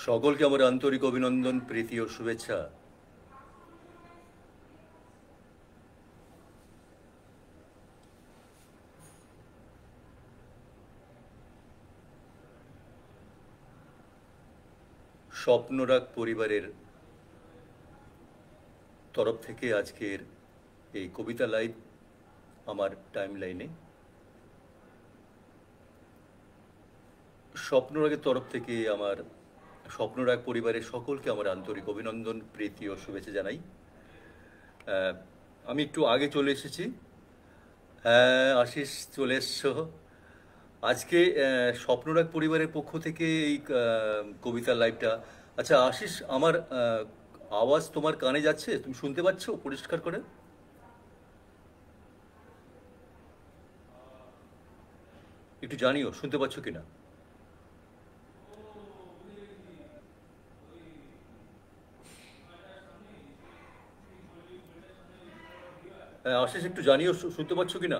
সকলকে আমার আন্তরিক অভিনন্দন, প্রীতি ও শুভেচ্ছা। স্বপ্নরাগ পরিবারের তরফ থেকে আজকের এই কবিতা লাইভ আমার টাইমলাইনে স্বপ্নরাগের তরফ থেকে আমার স্বপ্নরাগ পরিবারের সকলকে আমার আন্তরিক অভিনন্দন, প্রীতি ও শুভেচ্ছা জানাই। আমি একটু আগে চলে এসেছি। হ্যাঁ, আশিস চলে এসছো। আজকে স্বপ্নরাগ পরিবারের পক্ষ থেকে এই কবিতা লাইভটা। আচ্ছা আশিস, আমার আওয়াজ তোমার কানে যাচ্ছে? তুমি শুনতে পাচ্ছ পরিষ্কার করে? একটু জানিও শুনতে পাচ্ছ কিনা। হ্যাঁ আশিস, একটু জানিও শুনতে পাচ্ছ কিনা।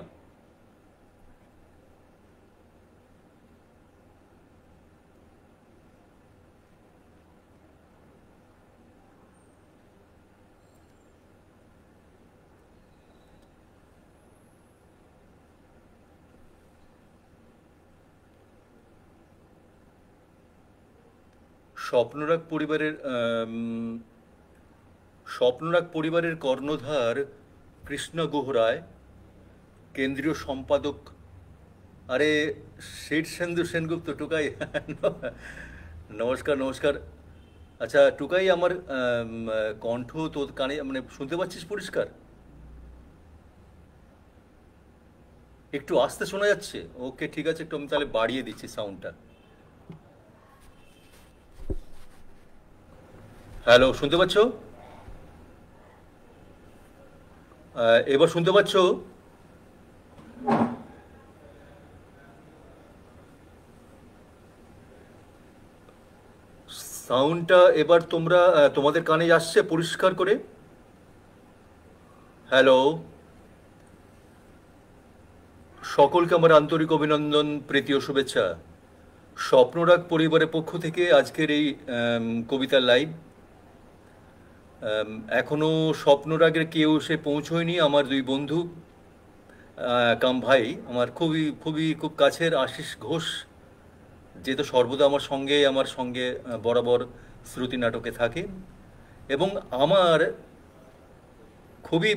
স্বপ্নরাগ পরিবারের স্বপ্নরাগ পরিবারের কর্ণধার কৃষ্ণ গুহরায়, কেন্দ্রীয় সম্পাদক। আরে শীর্ষেন্দু সেনগুপ্ত, টুকাই। নমস্কার নমস্কার। আচ্ছা টুকাই, আমার কণ্ঠ তো কানে মানে শুনতে পাচ্ছিস পরিষ্কার? একটু আস্তে শোনা যাচ্ছে? ওকে ঠিক আছে, একটু আমি তাহলে বাড়িয়ে দিচ্ছি সাউন্ডটা। হ্যালো, শুনতে পাচ্ছ? এবার শুনতে পাচ্ছ? সাউন্ডটা এবার তোমরা তোমাদের কানে আসছে পরিষ্কার করে? হ্যালো, সকলকে আমার আন্তরিক অভিনন্দন, প্রীতি ও শুভেচ্ছা। স্বপ্নরাগ পরিবারের পক্ষ থেকে আজকের এই কবিতার লাইভ। এখনো স্বপ্নরাগের কেউ সে পৌঁছয়নি। আমার দুই বন্ধু কাম ভাই, আমার খুবই খুবই খুব কাছের আশিস ঘোষ, যে তো সর্বদা আমার সঙ্গে বরাবর শ্রুতি নাটকে থাকে, এবং আমার খুবই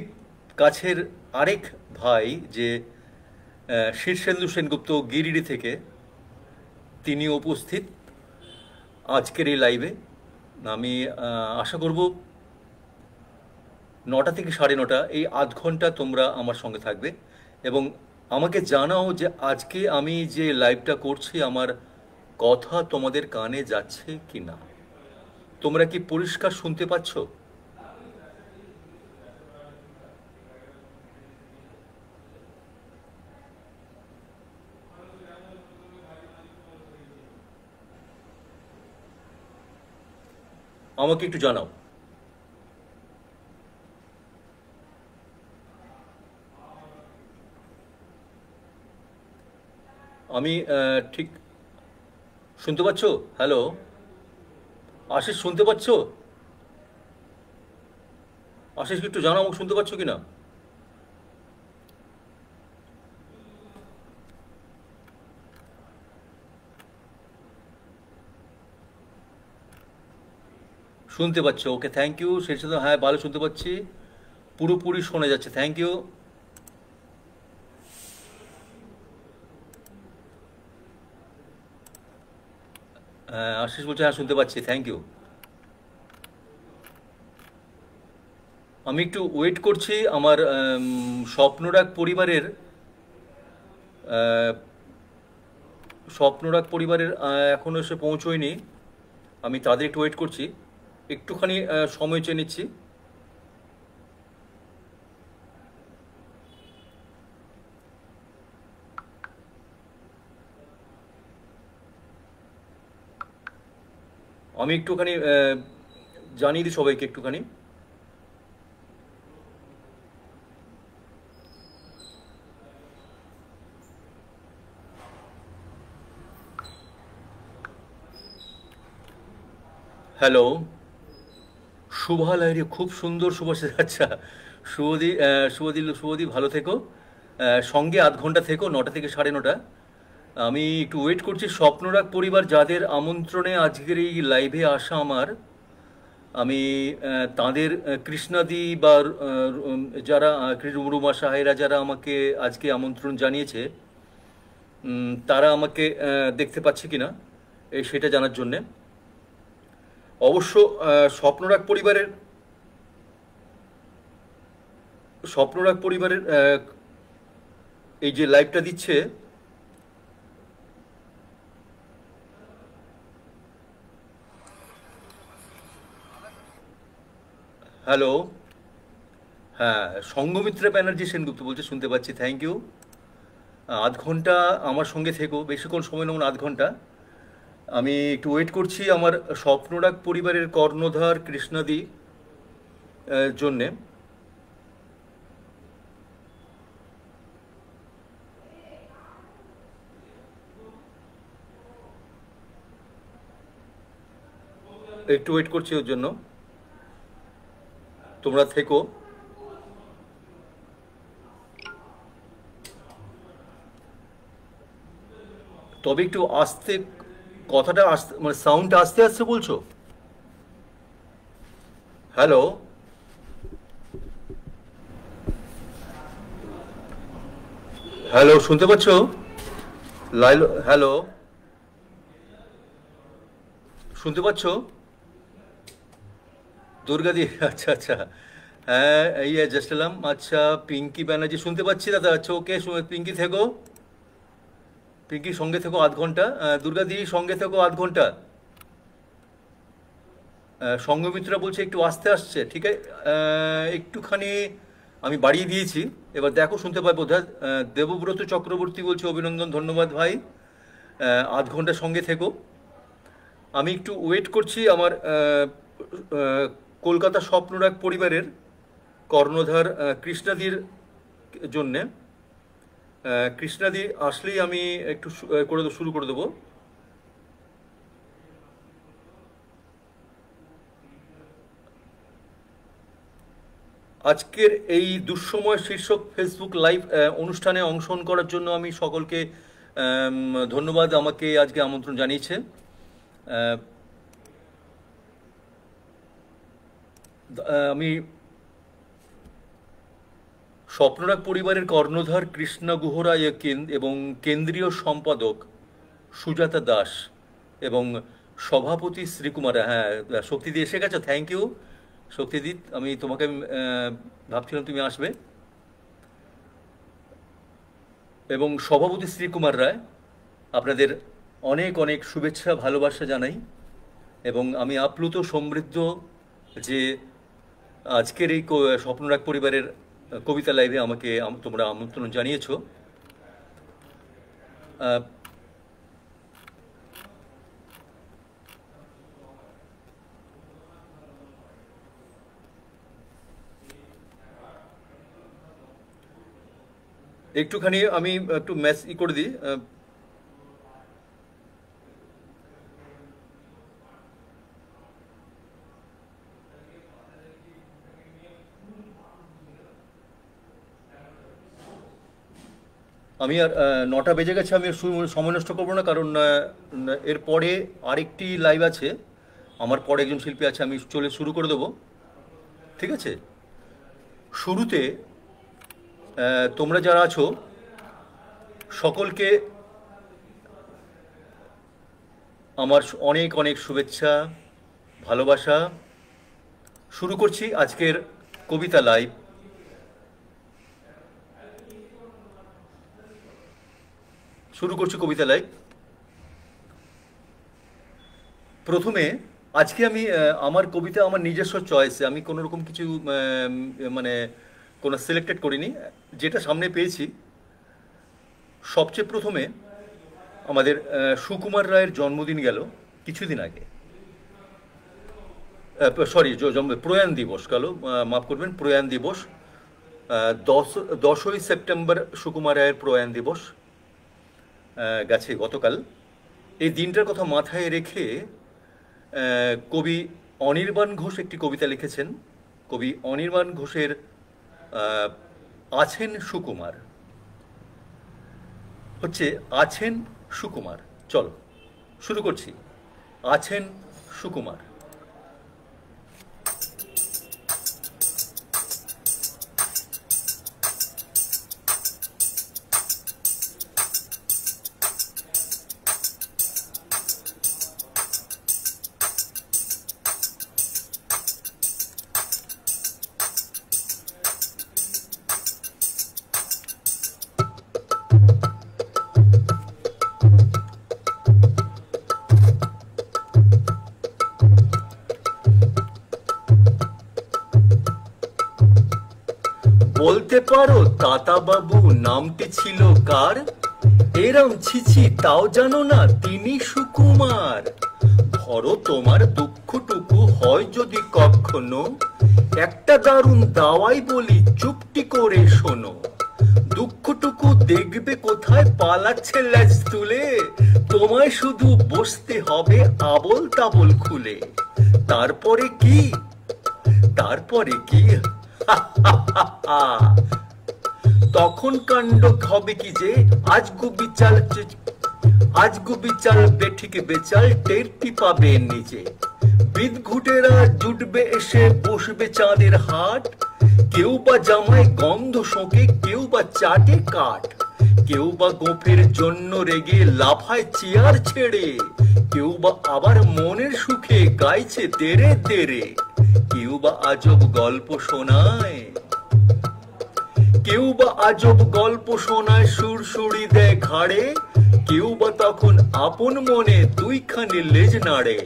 কাছের আরেক ভাই যে শীর্ষেন্দু সেনগুপ্ত গিরিডি থেকে, তিনি উপস্থিত আজকের এই লাইভে। আমি আশা করব 9টা থেকে 9:30 এই আধ ঘন্টা তোমরা আমার সঙ্গে থাকবে, এবং আমাকে জানাও যে আজকে আমি যে লাইভটা করছি আমার কথা তোমাদের কানে যাচ্ছে কি না। তোমরা কি পরিষ্কার শুনতে পাচ্ছ? আমাকে একটু জানাও। আমি ঠিক শুনতে পাচ্ছ? হ্যালো আশিস, শুনতে পাচ্ছ? আশিস একটু জানাও আমাকে শুনতে পাচ্ছ কিনা। শুনতে পাচ্ছ? ওকে, থ্যাংক ইউ। সেই সাথে হ্যাঁ, ভালো শুনতে পাচ্ছি, পুরোপুরি শোনা যাচ্ছে, থ্যাংক ইউ। আশিস বলছে হ্যাঁ শুনতে পাচ্ছি, থ্যাংক ইউ। আমি একটু ওয়েট করছি। আমার স্বপ্নরাগ পরিবারের আহ, স্বপ্নরাগ পরিবারের এখনও এসে পৌঁছয়নি। আমি তাদের একটু ওয়েট করছি, একটুখানি সময় চেয়ে নিচ্ছি। আমি একটুখানি জানিয়ে দিই সবাইকে একটুখানি। হ্যালো। শুভা লাহিড়ী, খুব সুন্দর শুভাশিস। আচ্ছা, শুভদি, শুভদি ভালো থেকো। সঙ্গে আধ ঘন্টা থেকো, 9টা থেকে 9:30। আমি একটু ওয়েট করছি স্বপ্নরাগ পরিবার যাদের আমন্ত্রণে আজকের এই লাইভে আসা আমার। আমি তাদের কৃষ্ণাদি বা যারা রুমা সাহেরা যারা আমাকে আজকে আমন্ত্রণ জানিয়েছে, তারা আমাকে দেখতে পাচ্ছে কিনা সেটা জানার জন্যে। অবশ্য স্বপ্নরাগ পরিবারের এই যে লাইভটা দিচ্ছে, হ্যালো, হ্যাঁ, সঙ্গমিত্রা ব্যানার্জি সেনগুপ্ত বলছে, শুনতে পাচ্ছি, থ্যাংক ইউ। আধ ঘন্টা আমার সঙ্গে থেকো, বেশিক্ষণ সময় নেব না, আধ ঘন্টা। আমি একটু ওয়েট করছি আমার স্বপ্নরাগ পরিবারের কর্ণধার কৃষ্ণাদি জন্যে। একটু ওয়েট করছি ওর জন্য, তোমরা থেকো। তবে একটু আস্তে, কথাটা আস্তে, মানে সাউন্ডটা আস্তে আস্তে বলছো। হ্যালো, হ্যালো, শুনতে পাচ্ছ? লাইলো, হ্যালো, শুনতে পাচ্ছ? দুর্গাদি, আচ্ছা আচ্ছা, হ্যাঁ, এই জাস্ট এলাম। আচ্ছা, পিঙ্কি ব্যানার্জি, শুনতে পাচ্ছি দাদা, আচ্ছা ওকে, পিঙ্কি থেকো, পিঙ্কি সঙ্গে থেকো আধ ঘন্টা। দুর্গাদি সঙ্গে থেকো আধ ঘন্টা। সঙ্গমিত্রা বলছে একটু আস্তে আসছে, ঠিক আছে, একটুখানি আমি বাড়িয়ে দিয়েছি, এবার দেখো শুনতে পাই বোধহয়। দেবব্রত চক্রবর্তী বলছে অভিনন্দন, ধন্যবাদ ভাই, আধ ঘন্টা সঙ্গে থেকো। আমি একটু ওয়েট করছি আমার কলকাতা স্বপ্নরাগ পরিবারের কর্ণধার কৃষ্ণাদির জন্যে। কৃষ্ণাদি আসলেই আমি একটু শুরু করে দেবো। আজকের এই দুঃসময় শীর্ষক ফেসবুক লাইভ অনুষ্ঠানে অংশগ্রহণ করার জন্য আমি সকলকে ধন্যবাদ, আমাকে আজকে আমন্ত্রণ জানিয়েছে। আমি স্বপ্নরাগ পরিবারের কর্ণধার কৃষ্ণা গুহরায় এবং কেন্দ্রীয় সম্পাদক সুজাতা দাস এবং সভাপতি শ্রীকুমার, হ্যাঁ, শক্তিদি এসে গেছো, থ্যাংক ইউ শক্তিদি, আমি তোমাকে ভাবছিলাম তুমি আসবে। এবং সভাপতি শ্রীকুমার রায়, আপনাদের অনেক অনেক শুভেচ্ছা ভালোবাসা জানাই। এবং আমি আপ্লুত সমৃদ্ধ যে আজকের এই স্বপ্নরাগ পরিবারের কবিতা লাইভে আমাকে তোমরা আমন্ত্রণ জানিয়েছো। একটুখানি আমি একটু করে দিই। আমি আর 9টা বেজে গেছে, আমি সময় নষ্ট করবো না, কারণ এরপরে আরেকটি লাইভ আছে, আমার পরে একজন শিল্পী আছে, আমি শুরু করে দেবো, ঠিক আছে। শুরুতে তোমরা যারা আছো সকলকে আমার অনেক অনেক শুভেচ্ছা ভালোবাসা। শুরু করছি আজকের কবিতা লাইভ। প্রথমে আজকে আমি আমার কবিতা আমার নিজস্ব চয়েসে, আমি কোনো রকম কিছু মানে কোনো সিলেক্টেড করিনি, যেটা সামনে পেয়েছি। সবচেয়ে প্রথমে আমাদের সুকুমার রায়ের জন্মদিন গেল কিছুদিন আগে, সরি, প্রয়াণ দিবস গেল, মাফ করবেন, প্রয়াণ দিবস 10ই সেপ্টেম্বর সুকুমার রায়ের প্রয়াণ দিবস গেছে গতকাল। এই দিনটার কথা মাথায় রেখে কবি অনির্বাণ ঘোষ একটি কবিতা লিখেছেন। কবি অনির্বাণ ঘোষের আহ, আছেন সুকুমার, হচ্ছে আছেন সুকুমার। চলো শুরু করছি। আছেন সুকুমার। বলতে পারো তাতা বাবু নামটি ছিল কার? এরম ছিছি তাও জানো না তিনি সুকুমার। ধরো তোমার দুঃখটুকু হয় যদি কখনো, একটা দারুণ দাওয়াই বলি চুপটি করে শোনো। দুঃখটুকু দেখবে কোথায় পালাচ্ছে ল্যাজ তুলে, তোমায় শুধু বসতে হবে আবল তাবল খুলে। তারপরে কি, তারপরে কি তখন কাণ্ড হবে কি যে আজগুবি চাল বেঠিক বেচাল টেরটি পাবে নিজে। বিদঘুটেরা জুটবে এসে বসবে চাঁদের হাট, কেউ বা জামায় গন্ধ শোকে, কেউ বা চাটে কাঠ, কেউ বা গোফের জন্য রেগে লাফায় চেয়ার ছেড়ে, কেউ বা আবার মনের সুখে গাইছে তেরে তেরে, কেউ বা আজব গল্প শোনায়, কেউ বা আজব গল্প শোনায় সুরসুরি দেয় ঘাড়ে, কেউ বা তখন আপন মনে দুইখানি লেজ নাড়ে,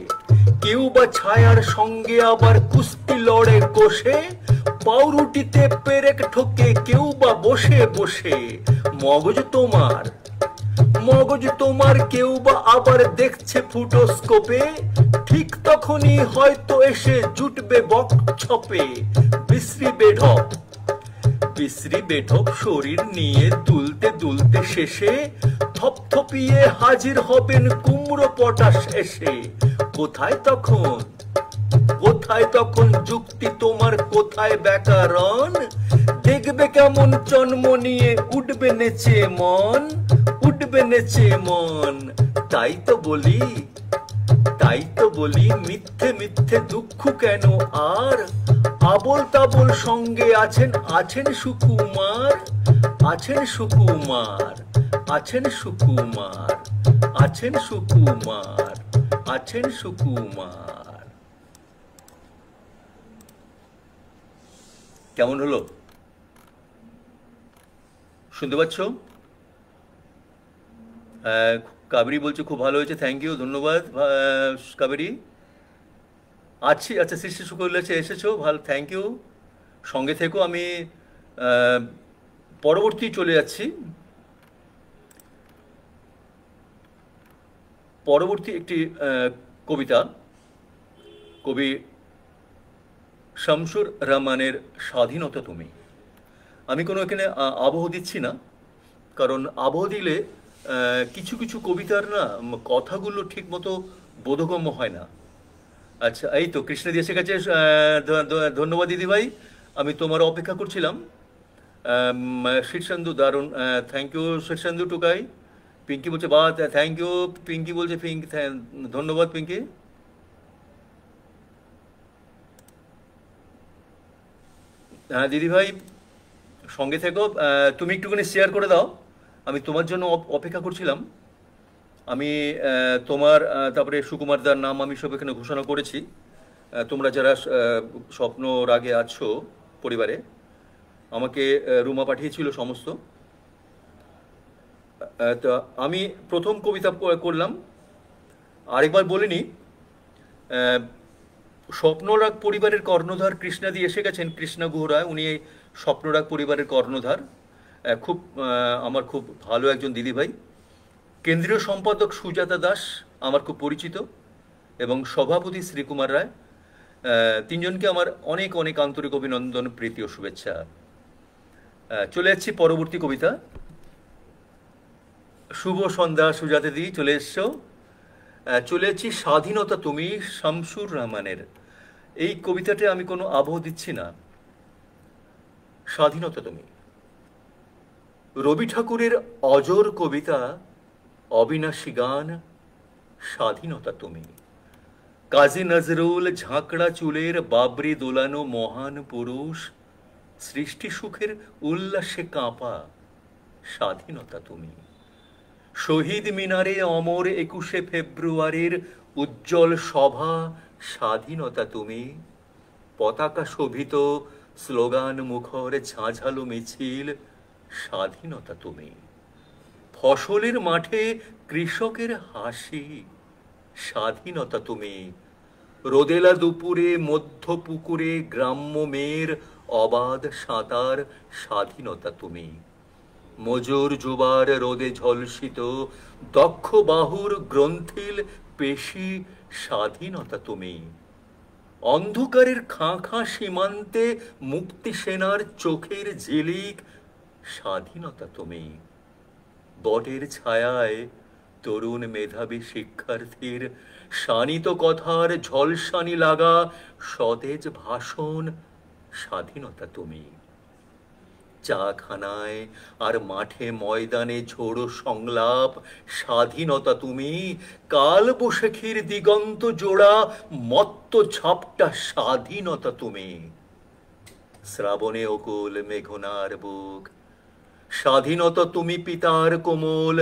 কেউ বা ছায়ার সঙ্গে আবার কুস্তি লড়ে কষে, পাউরুটিতে পেরেক ঠোকে, কেউ বা বসে বসে। মগজ তোমার কেউ বা আবার দেখছে ফুটোস্কোপে, ঠিক তখনই হয়তো এসে জুটবে বকছপে। বিশ্রী বেঢপ শরীর নিয়ে দুলতে দুলতে শেষে থপথপিয়ে হাজির হবেন কুমড়ো পটাশ এসে। কোথায় তখন যুক্তি তোমার, কোথায় ব্যাকরণ? দেখবে কেমন জন্ম নিয়ে উঠবে নেচে মন। তাই তো বলি মিথ্যে মিথ্যে দুঃখ কেন আর? আবল তাবল সঙ্গে আছেন সুকুমার, আছেন সুকুমার, আছেন সুকুমার, আছেন সুকুমার, আছেন সুকুমার। কেমন হলো? শুনতে পাচ্ছ? কাবেরী বলছে খুব ভালো হয়েছে, থ্যাংক ইউ, ধন্যবাদ কাবেরী। আচ্ছা সৃষ্টি সুখ উল্লেছে এসেছো, ভালো, থ্যাংক ইউ, সঙ্গে থেকো। আমি পরবর্তী চলে যাচ্ছি। পরবর্তী একটি কবিতা, কবি শামসুর রহমানের স্বাধীনতা তুমি। আমি কোনো এখানে আবহ দিচ্ছি না, কারণ আবহ দিলে কিছু কিছু কবিতার না কথাগুলো ঠিক মতো বোধগম্য হয় না। আচ্ছা, এই তো কৃষ্ণ দিয়ে এসে গেছে, ধন্যবাদ দিদিভাই, আমি তোমার অপেক্ষা করছিলাম। শীর্ষেন্দু দারুণ, থ্যাংক ইউ শীর্ষেন্দু টুকাই। পিঙ্কি বলছে বা, থ্যাংক ইউ পিঙ্কি বলছে, ধন্যবাদ পিঙ্কি। হ্যাঁ দিদিভাই সঙ্গে থেকো, তুমি একটুখানি শেয়ার করে দাও, আমি তোমার জন্য অপেক্ষা করছিলাম। আমি তোমার তারপরে সুকুমারদার নাম আমি সব এখানে ঘোষণা করেছি। তোমরা যারা স্বপ্ন রাগে আছো পরিবারে, আমাকে রুমা পাঠিয়েছিল সমস্ত। তা আমি প্রথম কবিতা করলাম, আরেকবার বলিনি। স্বপ্নরাগ পরিবারের কর্ণধার কৃষ্ণাদি এসে গেছেন, কৃষ্ণা গুহরায়, উনি এই স্বপ্নরাগ পরিবারের কর্ণধার। খুব আমার খুব ভালো একজন দিদিভাই। কেন্দ্রীয় সম্পাদক সুজাতা দাস আমার খুব পরিচিত, এবং সভাপতি শ্রীকুমার রায়। তিনজনকে আমার অনেক অনেক আন্তরিক অভিনন্দন, প্রীতি ও শুভেচ্ছা। চলে যাচ্ছি পরবর্তী কবিতা। শুভ সন্ধ্যা সুজাতা দি, চলে এসছো। চলে যাচ্ছি স্বাধীনতা তুমি, শামসুর রহমানের। এই কবিতাতে আমি কোনো আবহ দিচ্ছি না। স্বাধীনতা তুমি, রবি ঠাকুরের অজর কবিতা, অবিনাশী গান, স্বাধীনতা তুমি। কাজী নজরুল ঝাঁকড়া চুলের বাবরি দোলানো মহান পুরুষ, সৃষ্টি সুখের উল্লাসে কাঁপা, স্বাধীনতা তুমি। শহীদ মিনারে অমর 21শে ফেব্রুয়ারির উজ্জ্বল সভা, স্বাধীনতা তুমি। পতাকা শোভিত স্লোগান মুখর ঝাঁঝালো মিছিল, স্বাধীনতা তুমি। ফসলের মাঠে কৃষকের হাসি, স্বাধীনতা তুমি। রোদেলা দুপুরে মধ্য পুকুরে গ্রাম্য মেয়ের অবাধ সাঁতার, স্বাধীনতা তুমি। মজুর যুবার রোদে ঝলসিত দক্ষ বাহুর গ্রন্থিল পেশি, স্বাধীনতা তুমি। অন্ধকারের খাঁ খাঁ সীমান্তে মুক্তি সেনার চোখের ঝিলিক, স্বাধীনতা তুমি। বটের ছায়ায় তরুণ মেধাবী শিক্ষার্থীর শানিত কথার ঝলসানি লাগা সতেজ ভাষণ, স্বাধীনতা তুমি। চাখানায় আর মাঠে ময়দানে ঝোড়ো সংলাপ, স্বাধীনতা তুমি। কাল বৈশাখীর দিগন্ত জোড়া মত্ত ঝাপটা, স্বাধীনতা তুমি। শ্রাবণে অকুল মেঘনার বুক, স্বাধীনতা তুমি। পিতার কোমল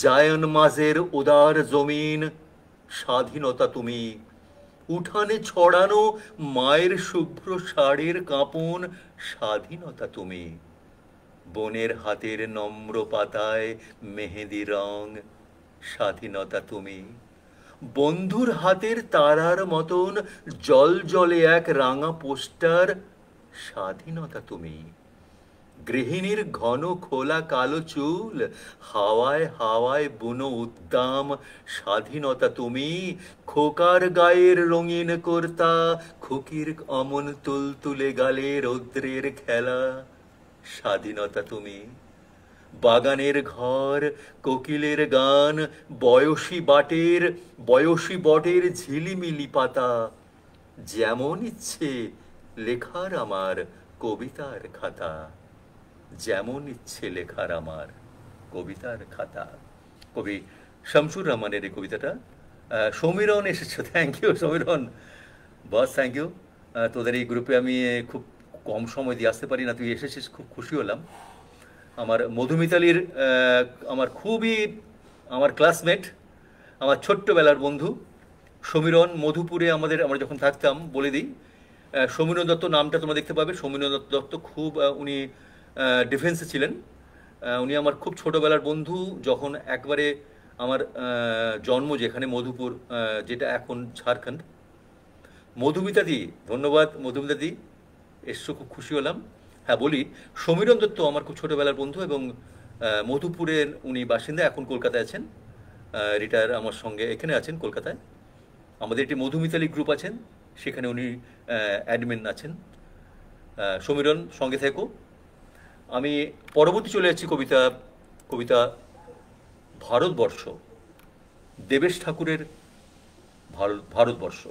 জায়ন মাঝের উদার জমিন, স্বাধীনতা তুমি। উঠানে ছড়ানো মায়ের শুভ্র শাড়ির কাঁপন, স্বাধীনতা তুমি। বনের হাতের নম্র পাতায় মেহেদি রং, স্বাধীনতা তুমি। বন্ধুর হাতের তারার মতন জল জলে এক রাঙা পোস্টার, স্বাধীনতা তুমি। গৃহিণীর ঘন খোলা কালো চুল, হাওয়ায় হাওয়ায় বুনো উদ্দাম, স্বাধীনতা তুমি। খোকার গায়ের রঙিন কর্তা, খুকির অমন তুলতুলে গালে রৌদ্রের খেলা, স্বাধীনতা তুমি। বাগানের ঘর, কোকিলের গান, বয়সী বটের ঝিলিমিলি পাতা, যেমন ইচ্ছে লেখার আমার কবিতার খাতা, যেমন ইচ্ছে লেখার আমার কবিতার খাতা। কবি শামসুর রহমানের এই কবিতাটা। সমীরণ এসেছে, thank you Samiran, boss thank you. তোদের এই গ্রুপে আমি খুব কম সময় দিয়ে আসতে পারি না, তুই এসেছিস, খুব খুশি হলাম। আমার মধুমিতালির আমার ক্লাসমেট, আমার ছোট্টবেলার বন্ধু সমীরণ, মধুপুরে আমরা যখন থাকতাম, বলে দিই, সমীরণ দত্ত নামটা তোমরা দেখতে পাবে। সমীরণ দত্ত খুব উনি ডিফেন্সে ছিলেন। উনি আমার খুব ছোটবেলার বন্ধু। যখন একবারে আমার জন্ম যেখানে মধুপুর, যেটা এখন ঝাড়খণ্ড। মধুমিতা দি, ধন্যবাদ মধুমিতা দি, এসছো, খুব খুশি হলাম। হ্যাঁ বলি, সমীরণ দত্ত আমার খুব ছোটবেলার বন্ধু এবং মধুপুরের উনি বাসিন্দা, এখন কলকাতায় আছেন, রিটায়ার আমার সঙ্গে এখানে আছেন কলকাতায়। আমাদের একটি মধুমিতালি গ্রুপ আছেন, সেখানে উনি অ্যাডমিন আছেন। সমীরণ সঙ্গে থেকো। আমি পরবর্তী চলে যাচ্ছি কবিতা ভারতবর্ষ, দেবেশ ঠাকুরের ভারতবর্ষ।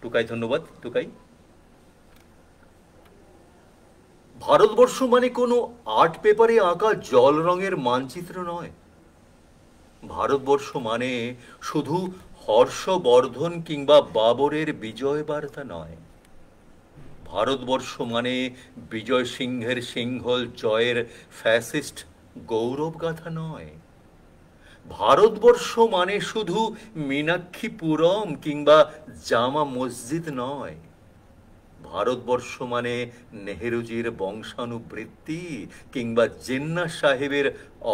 টুকাই, ধন্যবাদ টুকাই। ভারতবর্ষ মানে কোনো আর্ট পেপারে আঁকা জল রঙের মানচিত্র নয়। ভারতবর্ষ মানে শুধু হর্ষবর্ধন কিংবা বাবরের বিজয় বার্তা নয়। ভারতবর্ষ মানে বিজয় সিংহের সিংহল জয়ের ফ্যাসিস্ট গৌরবগাথা নয়। ভারতবর্ষ মানে শুধু মীনাক্ষীপুরম কিংবা জামা মসজিদ নয়। ভারতবর্ষ মানে নেহেরুজির বংশানুবৃত্তি কিংবা জিন্নাহ সাহেবের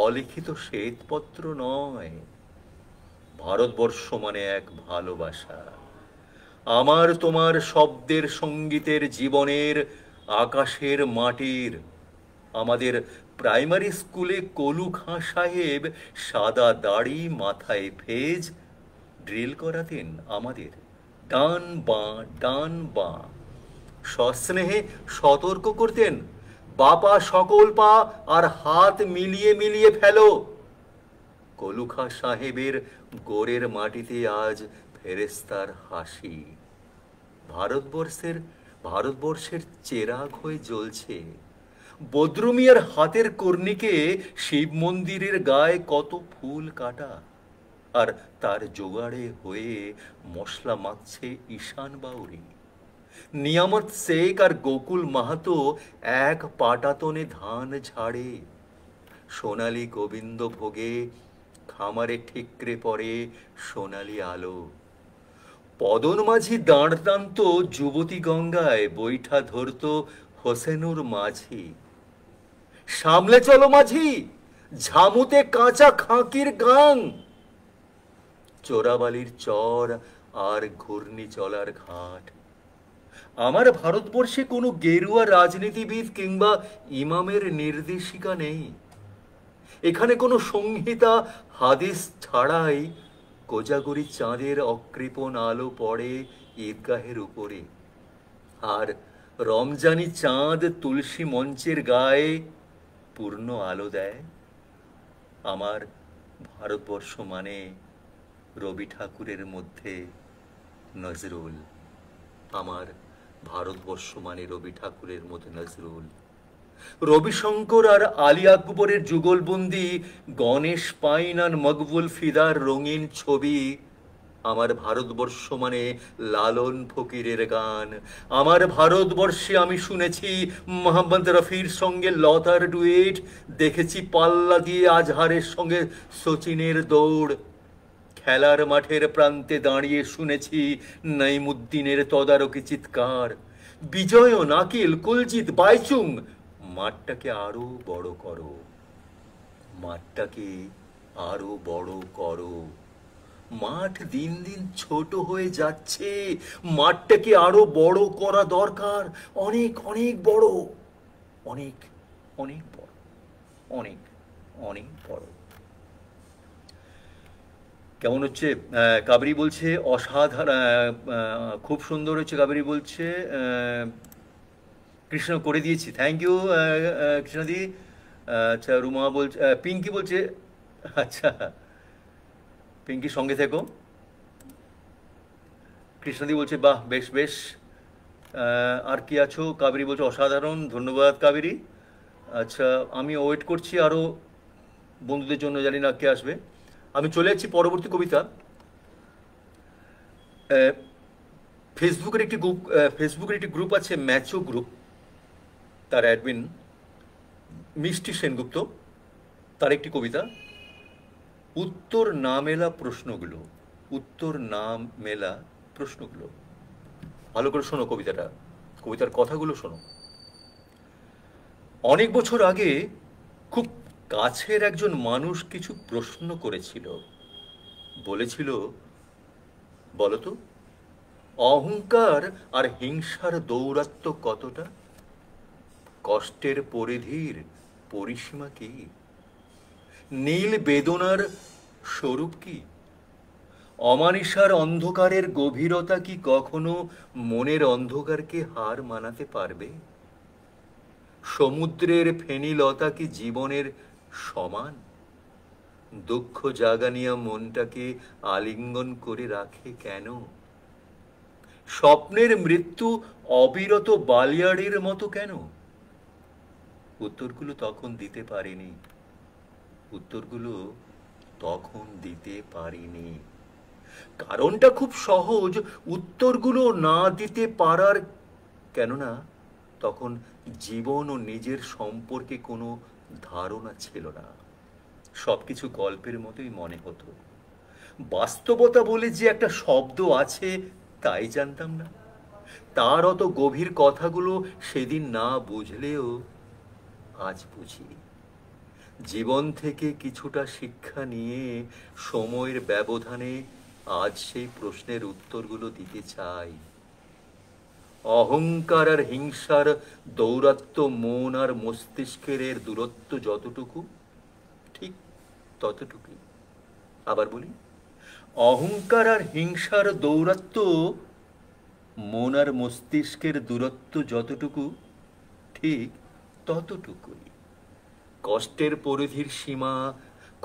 অলিখিত শ্বেতপত্র নয়। ভারতবর্ষ মানে এক ভালোবাসা, আমার তোমার শব্দের, সঙ্গীতের, জীবনের, আকাশের, মাটির। আমাদের প্রাইমারি স্কুলে কলু খাঁ সাহেব সাদা দাড়ি, মাথায় ফেজ, ড্রিল করাতেন আমাদের, ডান বাঁ ডান বাঁ। সস্নেহে সতর্ক করতেন, বাপা সকল পা আর হাত মিলিয়ে মিলিয়ে ফেলো। কলুখা সাহেবের গোরের মাটিতে আজ ফেরেস্তার হাসি। ভারতবর্ষের ভারতবর্ষের চেরাগ হয়ে জ্বলছে। বদ্রুমিয়ার হাতের কর্ণিকে শিব মন্দিরের গায়ে কত ফুল কাটা, আর তার জোগাড়ে হয়ে মশলা মাখছে ঈশান বাউরি। নিয়ামত শেখ আর গোকুল মাহাতো এক পাটাতনে ধান ঝাড়ে। সোনালি গোবিন্দ ভোগে খামারে ঠিকরে পড়ে সোনালি আলো। পদন মাঝি দাঁড় টানত যুবতী গঙ্গায়, বৈঠা ধরত হোসেনুর মাঝি। সামলে চলো মাঝি, ঝামুতে কাঁচা খাঁকির গাং। চোরাবালির চর আর ঘূর্ণি চলার ঘাট। আমার ভারতবর্ষে কোনো গেরুয়া রাজনীতিবিদ কিংবা ইমামের নির্দেশিকা নেই। এখানে কোনো সংহিতা হাদিস ছাড়াই কোজাগরি চাঁদের অকৃপণ আলো পড়ে ঈদগাহের উপরে, আর রমজানি চাঁদ তুলসী মঞ্চের গায়ে পূর্ণ আলো দেয়। আমার ভারতবর্ষ মানে রবি ঠাকুরের মধ্যে নজরুল। আমার ভারতবর্ষ মানে রবি ঠাকুরের মধ্যে নজরুল। রবিশঙ্কর আর আলী আকবরের যুগলবন্দি, গণেশ পাইন আর মকবুল ফিদার রঙিন ছবি। আমার ভারতবর্ষ মানে লালন ফকিরের গান। আমার ভারতবর্ষে আমি শুনেছি মোহাম্মদ রফির সঙ্গে লতার ডুয়েট, দেখেছি পাল্লা দিয়ে আজহারের সঙ্গে সচিনের দৌড়। খেলার মাঠের প্রান্তে দাঁড়িয়ে শুনেছি নাইমুদ্দিনের তদারকি চিৎকার। বিজয়, নাকিল, কুলজিৎ, বাইচুং, মাঠটাকে আরো বড় করো, মাঠটাকে আরো বড় করো। মাঠ দিন দিন ছোট হয়ে যাচ্ছে, মাঠটাকে আরো বড় করা দরকার। অনেক অনেক বড়, অনেক অনেক বড়, অনেক অনেক বড়। কেমন হচ্ছে? কাবেরী বলছে অসাধারণ, খুব সুন্দর হচ্ছে। কাবেরী বলছে কৃষ্ণ করে দিয়েছি, থ্যাংক ইউ কৃষ্ণদি। আচ্ছা রুমা বলছে, পিঙ্কি বলছে, আচ্ছা পিঙ্কি সঙ্গে থেকো। কৃষ্ণদি বলছে বাহ বেশ বেশ। আর কি আছো? কাবেরী বলছে অসাধারণ, ধন্যবাদ কাবেরী। আচ্ছা আমি ওয়েট করছি আরও বন্ধুদের জন্য, জানি না কে আসবে। আমি চলে যাচ্ছি পরবর্তী কবিতা। ফেসবুকের একটি গ্রুপ আছে, ম্যাচো গ্রুপ, তার অ্যাডমিন মিষ্টি সেনগুপ্ত, তার একটি কবিতা, উত্তর না মেলা প্রশ্নগুলো। উত্তর না মেলা প্রশ্নগুলো। ভালো করে শোনো কবিতাটা, কবিতার কথাগুলো শোনো। অনেক বছর আগে খুব কাছের একজন মানুষ কিছু প্রশ্ন করেছিল। বলেছিল, বলতো অহংকার আর হিংসার দৌরাত্ম্য কতটা? কষ্টের পরিধির পরিসীমা কি? নীল বেদনার স্বরূপ কি? অমানিসার অন্ধকারের গভীরতা কি কখনো মনের অন্ধকারকে হার মানাতে পারবে? সমুদ্রের ফেনীলতা কি জীবনের সমান? দুঃখ জাগানিয়া মনটাকে আলিঙ্গন করে রাখে কেন? স্বপ্নের মৃত্যু অবিরত বালিয়াড়ির মতো কেন? উত্তরগুলো তখন দিতে পারিনি, উত্তরগুলো তখন দিতে পারিনি। কারণটা খুব সহজ, উত্তরগুলো না দিতে পারার। কেননা তখন জীবন ও নিজের সম্পর্কে কোনো ধারণা ছিল না। সবকিছু গল্পের মতোই মনে হতো। বাস্তবতা বলে যে একটা শব্দ আছে তাই জানতাম না। তার অত গভীর কথাগুলো সেদিন না বুঝলেও আজ বুঝি। জীবন থেকে কিছুটা শিক্ষা নিয়ে সময়ের ব্যবধানে আজ সেই প্রশ্নের উত্তরগুলো দিতে চাই। অহংকার আর হিংসার দৌরাত্ম্য মন আর মস্তিষ্কের এর দূরত্ব যতটুকু, ঠিক ততটুকুই। আবার বলি, অহংকার আর হিংসার দৌরাত্ম্য মন আর মস্তিষ্কের দূরত্ব যতটুকু, ঠিক ততটুকুই। কষ্টের পরিধির সীমা,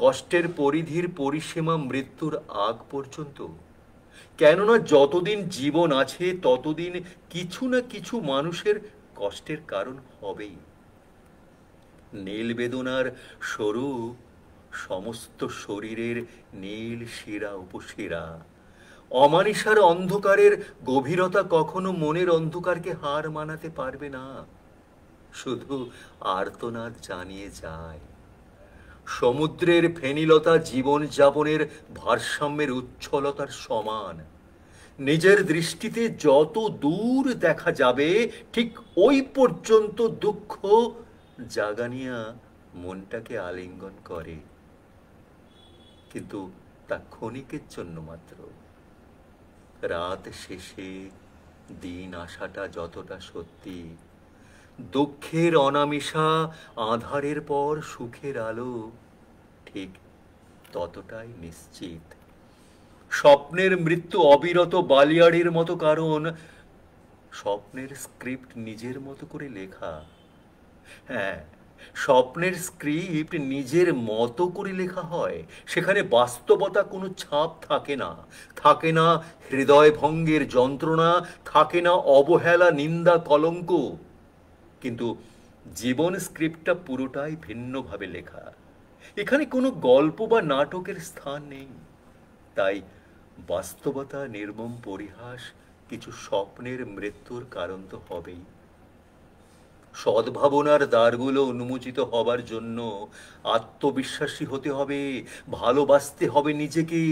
কষ্টের পরিধির পরিসীমা মৃত্যুর আগ পর্যন্ত। কেননা যতদিন জীবন আছে ততদিন কিছু না কিছু মানুষের কষ্টের কারণ হবেই। নীল বেদনার সরু সমস্ত শরীরের নীল শিরা উপশিরা। অমানিসার অন্ধকারের গভীরতা কখনো মনের অন্ধকারকে হার মানাতে পারবে না, শুধু আর্তনাদ জানিয়ে যায়। সমুদ্রের ফেনিলতা জীবন যাপনের ভারসাম্যের উচ্ছলতার সমান। নিজের দৃষ্টিতে যত দূর দেখা যাবে ঠিক ওই পর্যন্ত দুঃখ জাগানিয়া মনটাকে আলিঙ্গন করে, কিন্তু তা ক্ষণিকের জন্য মাত্র। রাত শেষে দিন আসাটা যতটা সত্যি, দুঃখের অনামিশা আঁধারের পর সুখের আলো ঠিক ততটাই নিশ্চিত। স্বপ্নের মৃত্যু অবিরত বালিয়াড়ির মতো, কারণ স্বপ্নের স্ক্রিপ্ট নিজের মতো করে লেখা। হ্যাঁ, স্বপ্নের স্ক্রিপ্ট নিজের মতো করে লেখা হয়, সেখানে বাস্তবতা কোনো ছাপ থাকে না। থাকে না হৃদয় ভঙ্গের যন্ত্রণা, থাকে না অবহেলা, নিন্দা, কলঙ্ক। কিন্তু জীবন স্ক্রিপ্টটা পুরোটাই ভিন্নভাবে লেখা। এখানে কোনো গল্প বা নাটকের স্থান নেই। তাই বাস্তবতা, নির্মম পরিহাস, কিছু স্বপ্নের মৃত্যুর কারণ তো হবেই। সদ্ভাবনার দ্বারগুলো উন্মোচিত হবার জন্য আত্মবিশ্বাসী হতে হবে, ভালোবাসতে হবে নিজেকে।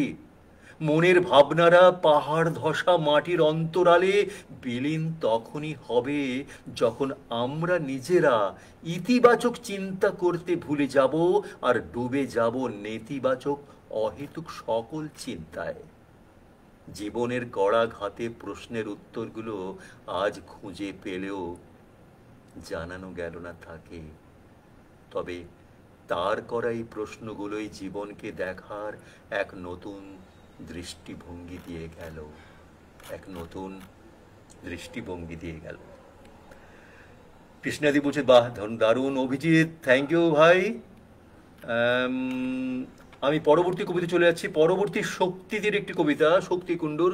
মনের ভাবনারা পাহাড় ধসা মাটির অন্তরালে বিলীন তখনই হবে যখন আমরা নিজেরা ইতিবাচক চিন্তা করতে ভুলে যাব আর ডুবে যাব নেতিবাচক অহেতুক সকল চিন্তায়। জীবনের কড়া ঘাতে প্রশ্নের উত্তরগুলো আজ খুঁজে পেলেও জানানো গেল না তাকে, তবে তার করা এই প্রশ্নগুলোই জীবনকে দেখার এক নতুন দৃষ্টিভঙ্গি দিয়ে গেল, এক নতুন দৃষ্টিভঙ্গি দিয়ে গেল। কৃষ্ণাদি বলছে, বাহ দারুণ অভিজিৎ, থ্যাংক ইউ ভাই। আমি পরবর্তী কবিতা চলে যাচ্ছি। পরবর্তী শক্তিদের একটি কবিতা, শক্তি কুণ্ডুর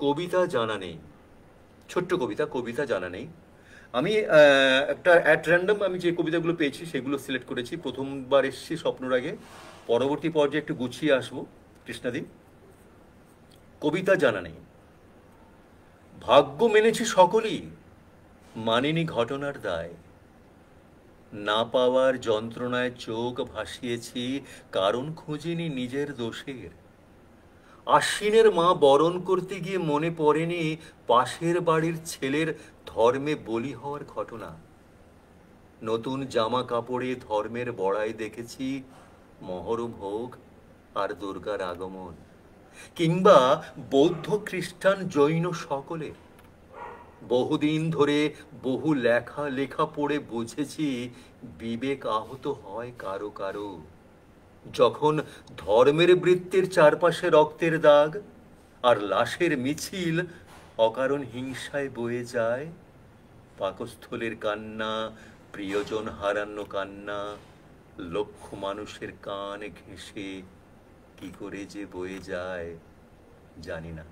কবিতা জানা নেই, ছোট্ট কবিতা, কবিতা জানা নেই। আমি একটা অ্যাট র্যান্ডম আমি যে কবিতাগুলো পেয়েছি সেগুলো সিলেক্ট করেছি। প্রথমবার এসেছি স্বপ্নরাগে, পরবর্তী পর্যায়ে একটু গুছিয়ে আসবো। কৃষ্ণাদি, কবিতা জানা নেই। ভাগ্য মেনেছি সকলই, মানিনি ঘটনার দায়। না পাওয়ার যন্ত্রণায় চোখ ভাসিয়েছি, কারণ খুঁজিনি নিজের দোষের। আশ্বিনের মা বরণ করতে গিয়ে মনে পড়েনি পাশের বাড়ির ছেলের ধর্মে বলি হওয়ার ঘটনা। নতুন জামা কাপড়ে ধর্মের বড়াই দেখেছি মহরম হোক আর দুর্গার আগমন, কিংবা বৌদ্ধ খ্রিস্টান জৈন সকলে। বহুদিন ধরে বহু লেখা পড়ে বুঝেছি বিবেক আহত হয় কারো কারো যখন ধর্মের বৃত্তের চারপাশে রক্তের দাগ আর লাশের মিছিল অকারণ হিংসায় বয়ে যায়। পাকস্থলের কান্না, প্রিয়জন হারানো কান্না, লক্ষ মানুষের কান ঘেঁষে কি করে যে বয়ে যায় জানি না,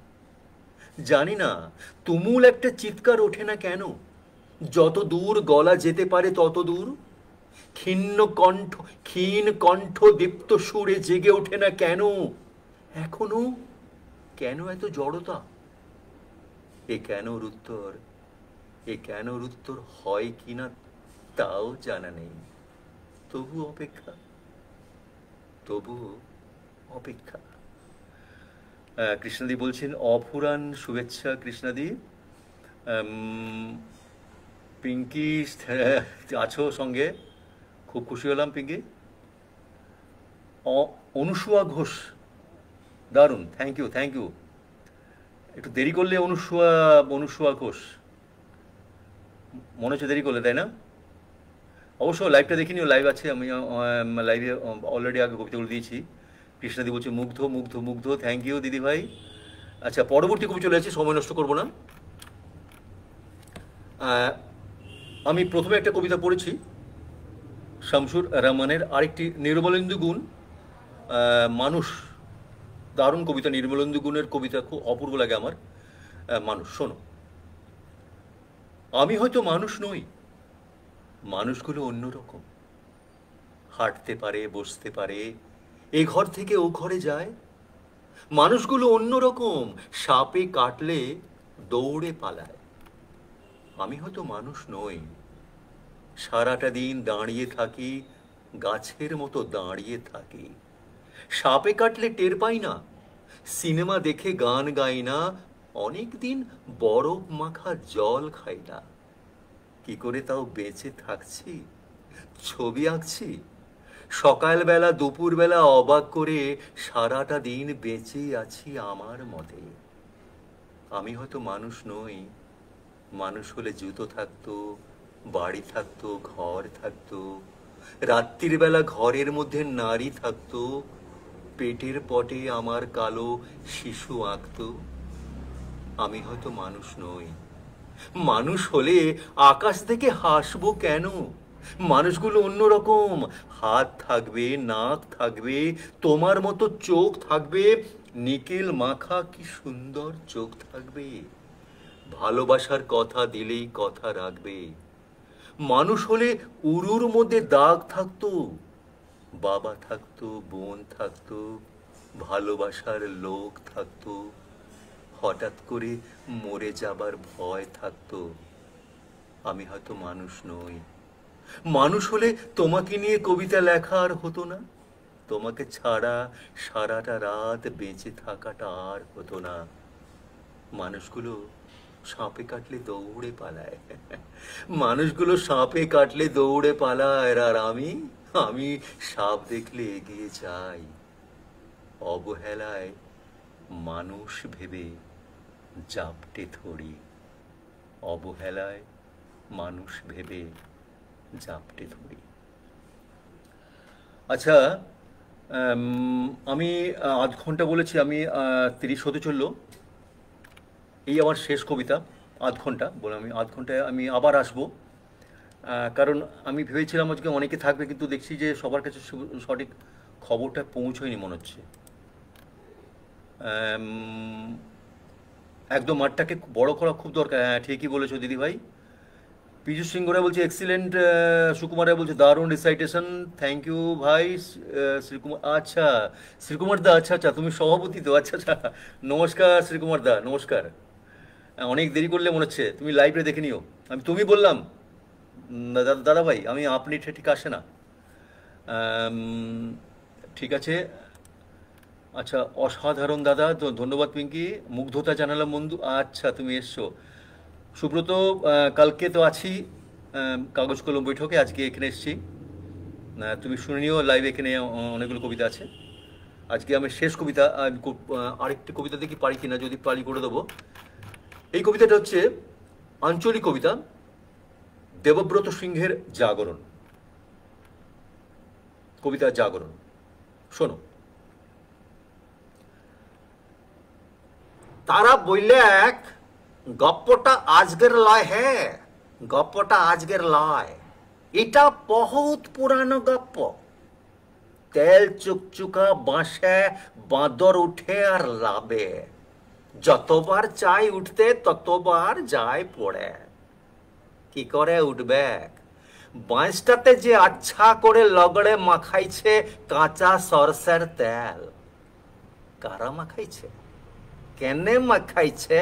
জানি না। তুমুল একটা চিৎকার ওঠে না কেন? যত দূর গলা যেতে পারে তত দূর। ক্ষীণ কণ্ঠ দীপ্ত সুরে জেগে ওঠে না কেন এখনো? কেন এত জড়তা? এ কেনর উত্তর হয় কিনা তাও জানা নেই। তবু অপেক্ষা। কৃষ্ণাদি বলছেন, অফুরান শুভেচ্ছা কৃষ্ণাদি। পিঙ্কি আছো সঙ্গে, খুব খুশি হলাম পিঙ্কি। অনুসুয়া ঘোষ, দারুণ, থ্যাংক ইউ। একটু দেরি করলে অনুসুয়া ঘোষ, মনে হচ্ছে দেরি করলে, তাই না? অবশ্য লাইভটা দেখিনি, লাইভ আছে, আমি লাইভে অলরেডি আগে কবিতাগুলো দিয়েছি। কৃষ্ণাদি বলছে মুগ্ধ, থ্যাংক ইউ দিদি ভাই। আচ্ছা, পরবর্তী কবি চলে যাচ্ছে, সময় নষ্ট করবো না। আমি প্রথমে একটা কবিতা পড়েছি শামসুর রহমানের, আরেকটি নির্মলেন্দু গুণ, মানুষ, দারুণ কবিতা, নির্মলেন্দু গুণের কবিতা, খুব অপূর্ব লাগে আমার। মানুষ, শোনো। আমি হয়তো মানুষ নই, মানুষগুলো অন্যরকম। হাঁটতে পারে, বসতে পারে, এ ঘর থেকে ও ঘরে যায়। মানুষগুলো অন্যরকম, সাপে কাটলে দৌড়ে পালায়। আমি হয়তো মানুষ নই, সারাটা দিন দাঁড়িয়ে থাকি, গাছের মতো দাঁড়িয়ে থাকি। সাপে কাটলে টের পাই না, সিনেমা দেখে গান গাই না, অনেক দিন বরফ মাখা জল খাই না। কি করে তাও বেঁচে থাকছি, ছবি আঁকছি, সকালবেলা দুপুরবেলা অবাক করে সারাটা দিন বেঁচে আছি আমার মতে। আমি হয়তো মানুষ নই, মানুষ হলে জুতো থাকতো, বাড়ি থাকতো, ঘর থাকতো, রাত্রির বেলা ঘরের মধ্যে নারী থাকতো, পেটের পটে আমার কালো শিশু আঁকতো। আমি হয়তো মানুষ নই, মানুষ হলে আকাশ থেকে হাসবো কেন? মানুষগুলো অন্যরকম, হাত থাকবে, নাক থাকবে, তোমার মতো চোখ থাকবে, নিকেল মাখা কি সুন্দর চোখ থাকবে। ভালোবাসার কথা দিলেই কথা রাখবে। মানুষ হলে উরুর মধ্যে দাগ থাকতো, বাবা থাকতো, বোন থাকতো, ভালোবাসার লোক থাকতো, হঠাৎ করে মরে যাবার ভয় থাকতো। আমি হয়তো মানুষ নই, মানুষ হলে তোমাকে নিয়ে কবিতা লেখা আর হতো না, তোমাকে ছাড়া সারাটা রাত বেঁচে থাকাটা আর হতো না। মানুষগুলো সাপে কাটলে দৌড়ে পালায়, মানুষগুলো সাপে কাটলে দৌড়ে পালায়, আর আমি আমি সাপ দেখলে এগিয়ে যাই। অবহেলায় মানুষ ভেবে জাপটে ধরি, অবহেলায় মানুষ ভেবে জাপটে ধরি। আচ্ছা, আমি আধ ঘন্টা বলেছি, আমি 30 হতে চললো। এই আমার শেষ কবিতা, আধ ঘন্টা বলে আমি আধ ঘন্টায় আমি আবার আসবো। কারণ আমি ভেবেছিলাম আজকে অনেকে থাকবে, কিন্তু দেখছি যে সবার কাছে সঠিক খবরটা পৌঁছয়নি মনে হচ্ছে। একদম মাঠটাকে বড় করা খুব দরকার। হ্যাঁ, ঠিকই বলেছো দিদি ভাই। পীযুষ সিংহরা বলছে এক্সিলেন্ট, সুকুমার রায় বলছে দারুণ রিসাইটেশন, থ্যাংক ইউ ভাই। শ্রীকুমার, আচ্ছা শ্রীকুমার দা, আচ্ছা আচ্ছা, তুমি সভাপতি তো, আচ্ছা আচ্ছা, নমস্কার শ্রীকুমার দা, নমস্কার। অনেক দেরি করলে মনে হচ্ছে, তুমি লাইভে দেখে নিও। আমি তুমি বললাম, দাদা ভাই, আমি আপনি ঠিক আসে না। ঠিক আছে, আচ্ছা, অসাধারণ দাদা, তো ধন্যবাদ পিঙ্কি, মুগ্ধতা জানালাম বন্ধু। আচ্ছা, তুমি এসছো সুব্রত। কালকে তো আছি কাগজ কলম বৈঠকে, আজকে এখানে এসেছি। তুমি শুনে নিও লাইভ, এখানে অনেকগুলো কবিতা আছে। আজকে আমি শেষ কবিতা, আরেকটি কবিতা দেখি পারি কিনা, যদি পারি করে দেবো। এই কবিতাটা হচ্ছে আঞ্চলিক কবিতা, দেবব্রত সিংহের জাগরণ। কবিতা জাগরণ, শোনো। তারা বললে এক, গপ্পটা আজকের লয়, হ্যাঁ গপ্পটা আজকের লয়, এটা বহুত পুরানো গপ্প। তেল চুকচুকা বাঁশে বাঁদর উঠে আর লাবে, যতবার চাই উঠতে ততবার যায় পড়ে। কি করে উঠবে? বাঁশটাতে যে আচ্ছা করে লগড়ে মাখাইছে কাঁচা সরষের তেল। কারা মাখাইছে, কেনে মাখাইছে,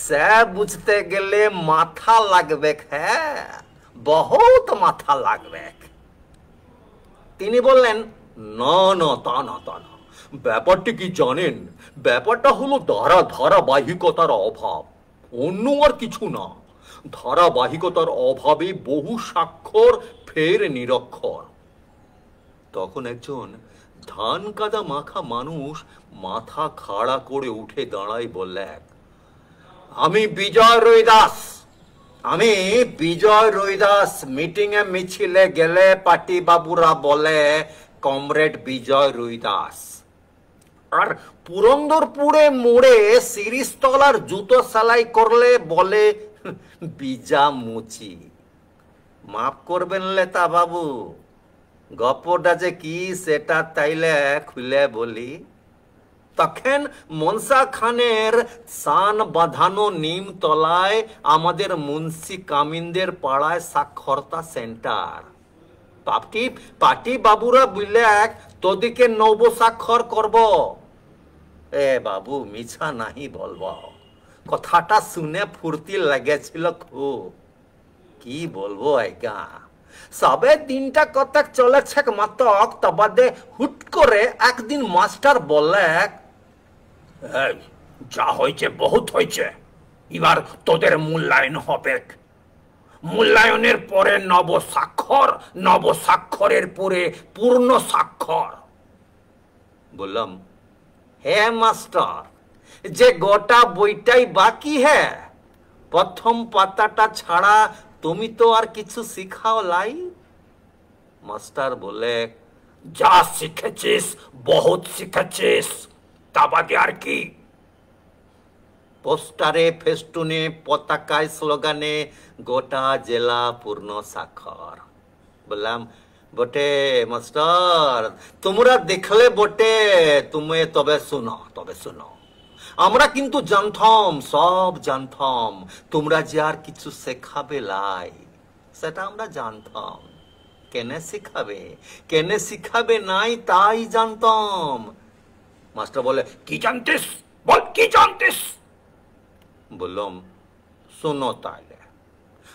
সে বুঝতে গেলে মাথা লাগবে, হ্যাঁ বহুত মাথা লাগবে। তিনি বললেন, না না, তা না তা না, ব্যাপারটি কি জানেন, ব্যাপারটা হলো ধারাবাহিকতার অভাব, অন্য আর কিছু না। ধারাবাহিকতার অভাবে বহু স্বাক্ষর ফের নিরক্ষর। তখন একজন ধান কাদা মাখা মানুষ মাথা খাড়া করে উঠে দাঁড়ায়, বললেন, আমি বিজয় রৈদাস, আমি বিজয় রৈদাস। মিটিং এ মিছিলে গেলে পার্টি বাবুরা বলে কমরেড বিজয় রৈদাস, আর পুরন্দরপুরে মোড়ে শিরিষতলার জুতো সেলাই করলে বলে বিজা মুচি। মাফ করবেন লেতা বাবু, গল্পটা যে কি সেটা তাইলে খুলে বলি। তখন মনসা খানের সান বাঁধানো নিম তলায় আমাদের মুন্সি কামিনদের পাড়ায় সাক্ষরতা সেন্টার। পাটি বাবুরা বুঝলে তোদিকে নব স্বাক্ষর করব। এ বাবু মিছা নাহি বলবো, কথাটা শুনে ফুর্তি লেগেছিল খুব। কি বলবো আজ্ঞা, সবে দিনটা কত চলেছে মাতক, তবাদে হুট করে একদিন মাস্টার বলে, যা হয়েছে বহুত হয়েছে, এবার তোদের মূল্যায়ন হবে। মূল্যায়নের পরে নবস্বাক্ষরের পরে পূর্ণ স্বাক্ষর। বললাম, হে মাস্টার, যে গোটা বইটাই বাকি হ্যাঁ, প্রথম পাতাটা ছাড়া তুমি তো আর কিছু শিখাও লাই। মাস্টার বলে, যা শিখেছিস বহুত শিখেছিস, তা বাদে আর কি? পোস্টারে, ফেস্টুনে, পতাকায়, স্লোগানে গোটা জেলা পূর্ণ স্বাক্ষর। বললাম, বটে মাস্টার, তোমরা দেখলে বটে, তুমি তবে শুনো, আমরা কিন্তু জানতাম, সব জানতাম, তোমরা যে আর কিছু শেখাবে লাই, সেটা আমরা জানতাম। কেনে শিখাবে নাই তাই জানতাম। মাস্টার বলে, কি জানতিস বল, কি জানতিস? বললাম, শোনো তাইলে,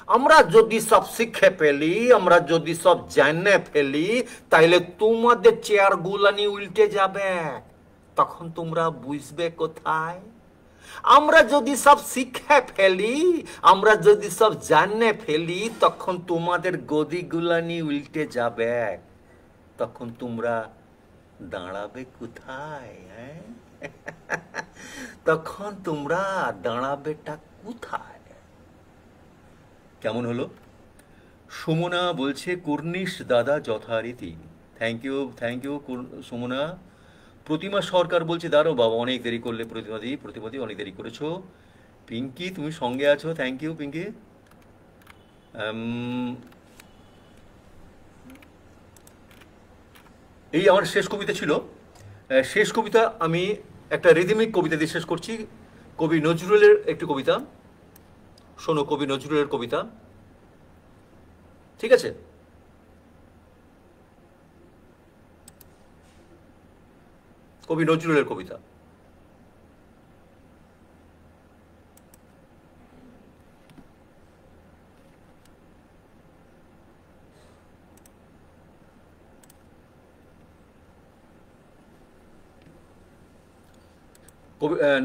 আমরা যদি সব শিখে ফেলি, আমরা যদি সব জানে ফেলি, তাইলে তোমাদের চেয়ার গুলানি উল্টে যাবে, তখন তোমরা বুঝবে কোথায়? আমরা যদি সব শিখে ফেলি, আমরা যদি সব জানে ফেলি, তখন তোমাদের গদি গুলানি উল্টে যাবে, তখন তোমরা দাঁড়াবে কোথায়? তখন তোমরা দাঁড়াবেটা কোথায়? কেমন হলো? সুমনা বলছে, কুর্নিশ দাদা যথারীতি। Thank you Sumana. প্রতিমা সরকার বলছে, দাঁড়ো বাবা, অনেক দেরি করলে প্রতিমাদি অনেক দেরি করেছো। পিঙ্কি তুমি সঙ্গে আছো, থ্যাংক ইউ পিঙ্কি। এই আমার শেষ কবিতা ছিল। শেষ কবিতা আমি একটা রিদমিক কবিতা দিয়ে শেষ করছি। কবি নজরুলের একটি কবিতা শোনো, কবি নজরুলের কবিতা, ঠিক আছে? কবি নজরুলের কবিতা।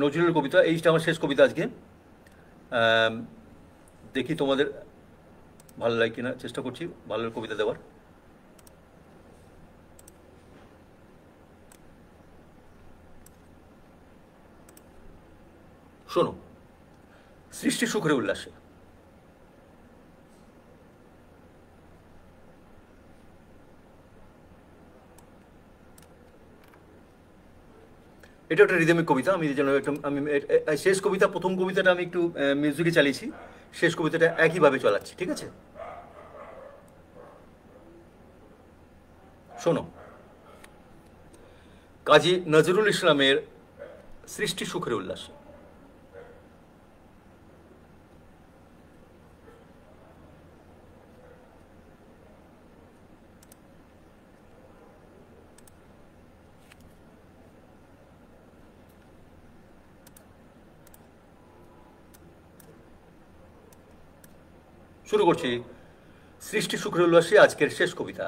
নজরুলের কবিতা, এইটা আমার শেষ কবিতা আজকে। দেখি তোমাদের ভালো লাগে কিনা, চেষ্টা করছি ভালো কবিতা দেওয়ার। শোনো, সৃষ্টি সুখের উল্লাসে। এটা একটা রিদমিক কবিতা। আমি যেন আমি শেষ কবিতা, প্রথম কবিতাটা আমি একটু মিউজিকে চালিয়েছি, শেষ কবিতাটা একইভাবে চালাচ্ছি, ঠিক আছে? শোনো, কাজী নজরুল ইসলামের সৃষ্টি সুখের উল্লাসে। শুরু করছি সৃষ্টি সুখের উল্লাসে আজকের শেষ কবিতা।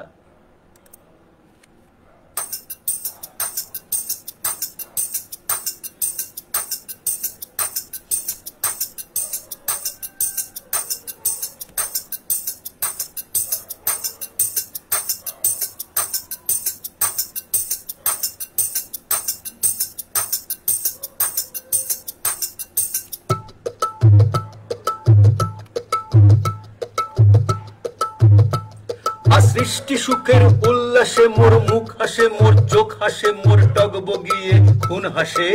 সৃষ্টি সুখের উল্লাসে মোর মুখ হাসে, মোর চোখ হাসে, মোর টগ বগিয়ে খুন হাসে।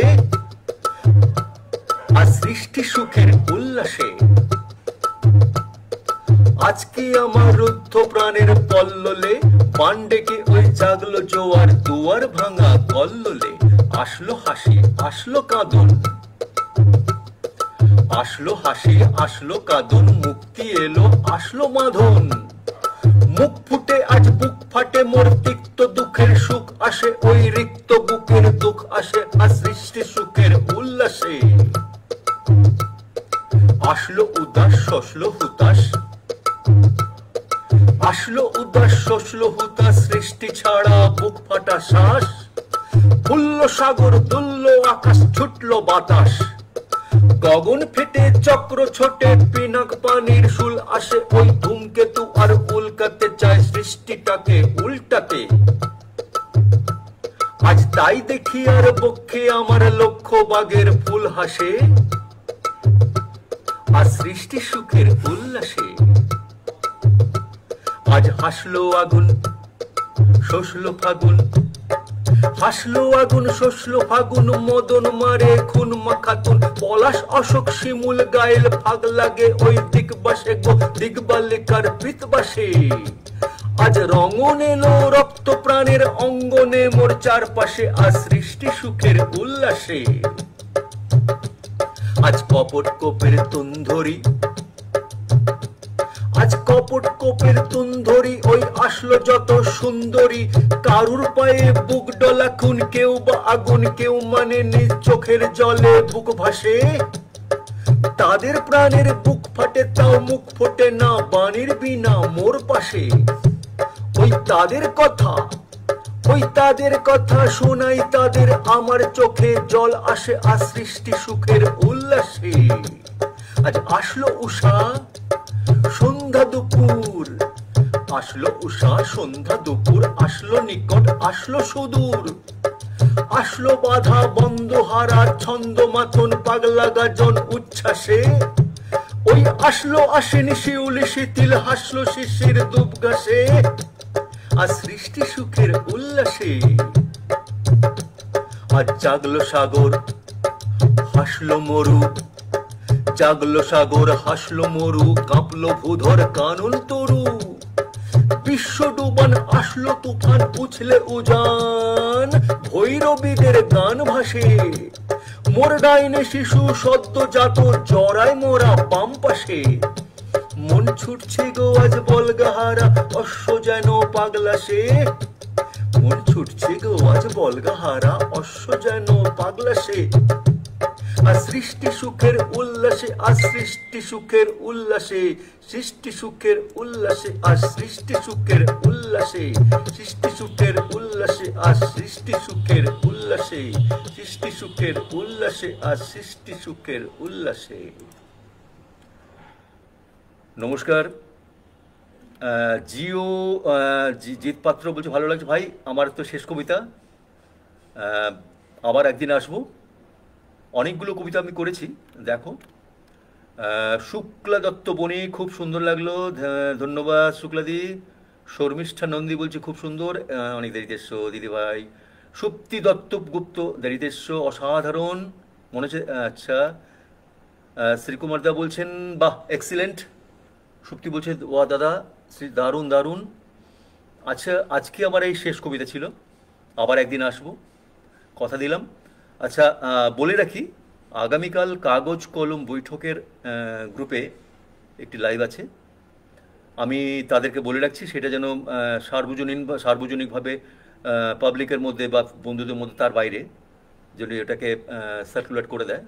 আর সৃষ্টি সুখের উল্লাসে আজকে আমার রুদ্ধ প্রাণের পল্ললে বান ডেকে ওই জাগলো জোয়ার, দুয়ার ভাঙা কল্লোলে আসলো হাসি আসলো কাঁদন, আসলো হাসি আসলো কাঁদন, মুক্তি এলো আসলো মাধন। মুখ ফুটে আজ বুক ফাটে মোর, তিক্ত দুঃখের সুখ আসে ওই রিক্ত বুকের দুঃখ আসে আর সৃষ্টি সুখের উল্লাসে। আসলো উদাস শসলো হুতাশ, আসলো উদাস শসলো হুতাশ, সৃষ্টি ছাড়া বুক ফাটা শ্বাস। ফুলল সাগর দুলল আকাশ, ছুটলো বাতাস, গগন ফেটে চক্র ছোটে, পিনাক পানির শুল আসে ওই ধূমকেতু আর উল্কাতে চায় সৃষ্টিটাকে উল্টাতে। আজ তাই দেখি আর বক্ষে আমার লক্ষ বাগের ফুল হাসে আর সৃষ্টি সুখের উল্লাসে। আজ হাসলো আগুন শসলো ফাগুন, হাসলো আগুন শসলো ফাগুন, মদন মারে খুন মাখাতুন, পলাশ অশোক শিমুল গায়েল ফাগ লাগে ওই দিগবাসে গো দিগবালিকার প্রীতবাসে। আজ রঙন এলো রক্ত প্রাণের অঙ্গনে মোর চারপাশে আর সৃষ্টি সুখের উল্লাসে। আজ কপট কোপের তুন্ধরি, আজ কপট কোপের তুন্ধরি, ওই আসলো যত সুন্দরী, কারুর পায়ে বুক ডলা খুন, কেউ বা আগুন কেউ মানে নিজ চোখের জলে বুক ভাসে। তাদের প্রাণের বুক ফাটে তাও মুখ ফোটে না, বাণীর বিনা মোর পাশে। ওই তাদের কথা, ওই তাদের কথা শোনাই তাদের, আমার চোখে জল আসে আর সৃষ্টি সুখের উল্লাসে। আজ আসলো উষা সন্ধ্যা দুপুর, আসলো উষা সন্ধ্যা দুপুর, আসলো নিকট আসলো সুদূর, আসলো বাধা বন্ধ হারা ছন্দ মাথন পাগলা গাজন উচ্ছ্বাসে। ওই আসলো আসেনি শিউলি শীতিল, হাসলো শিশির দুব গাছে আর সৃষ্টি সুখের উল্লাসে। আজ জাগলো সাগর হাসলো মরু, জাগলো সাগর হাসলো মরু, কাঁপলো ভূধর কানন তরু, বিশ্ব ডুবান আসলো তুফান, উছলে উজান ভৈরবীদের গান ভাসে। মোর ডাইনে শিশু সদ্য জাত, জড়ায় মোরা বাম পাশে। মন ছুটছে গো আজ বলগাহারা, অশ্ব যেন পাগলা সে। মন ছুটছে গো আজ বলগাহারা, অশ্ব যেন পাগলা সে। আর সৃষ্টি সুখের উল্লাসে, আর সৃষ্টি সুখের উল্লাসে, সৃষ্টি সুখের উল্লাসে আর সৃষ্টি সুখের উল্লাসে, সৃষ্টি সুখের উল্লাসে আর সৃষ্টি সুখের উল্লাসে, সৃষ্টি সুখের উল্লাসে আর সৃষ্টি সুখের উল্লাসে। নমস্কার। জিও জিৎ পাত্র বলছে ভালো লাগছে ভাই, আমার তো শেষ কবিতা, আবার একদিন আসবো। অনেকগুলো কবিতা আমি করেছি, দেখো। শুক্লা দত্ত বনি খুব সুন্দর লাগলো, ধন্যবাদ শুক্লাদি। শর্মিষ্ঠা নন্দী বলছে খুব সুন্দর, অনেক দেরিতে এসছো দিদিভাই। সুপ্তি দত্ত গুপ্ত দেরিতে এসছো, অসাধারণ মনে হচ্ছে। আচ্ছা, শ্রীকুমার দা বলছেন বাহ এক্সিলেন্ট। সুপ্তি বলছে ওয়া দাদা দারুণ দারুণ। আচ্ছা, আজকে আমার এই শেষ কবিতা ছিল, আবার একদিন আসবো, কথা দিলাম। আচ্ছা, বলে রাখি আগামীকাল কাগজ কলম বৈঠকের গ্রুপে একটি লাইভ আছে, আমি তাদেরকে বলে রাখছি সেটা যেন সার্বজনীনভাবে পাবলিকের মধ্যে বা বন্ধুদের মধ্যে তার বাইরে যেন এটাকে সার্কুলেট করে দেয়,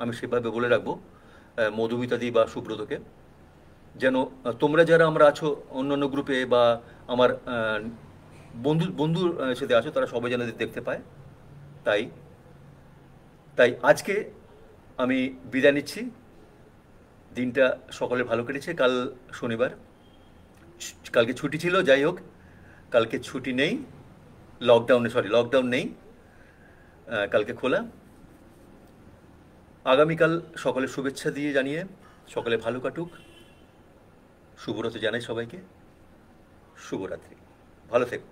আমি সেভাবে বলে রাখবো মধুমিতাদি বা সুব্রতকে, যেন তোমরা যারা আমরা আছো অন্যান্য গ্রুপে বা আমার বন্ধুর সাথে আছো তারা সবাই যেন দেখতে পায়। তাই আজকে আমি বিদায় নিচ্ছি। দিনটা সকলে ভালো কেটেছে। কাল শনিবার, কালকে ছুটি ছিল, যাই হোক কালকে ছুটি নেই, লকডাউন নেই, কালকে খোলা। আগামীকাল সকলে শুভেচ্ছা দিয়ে জানিয়ে সকলে ভালো কাটুক। শুভরাত্রি জানাই সবাইকে, শুভরাত্রি, ভালো থেকো।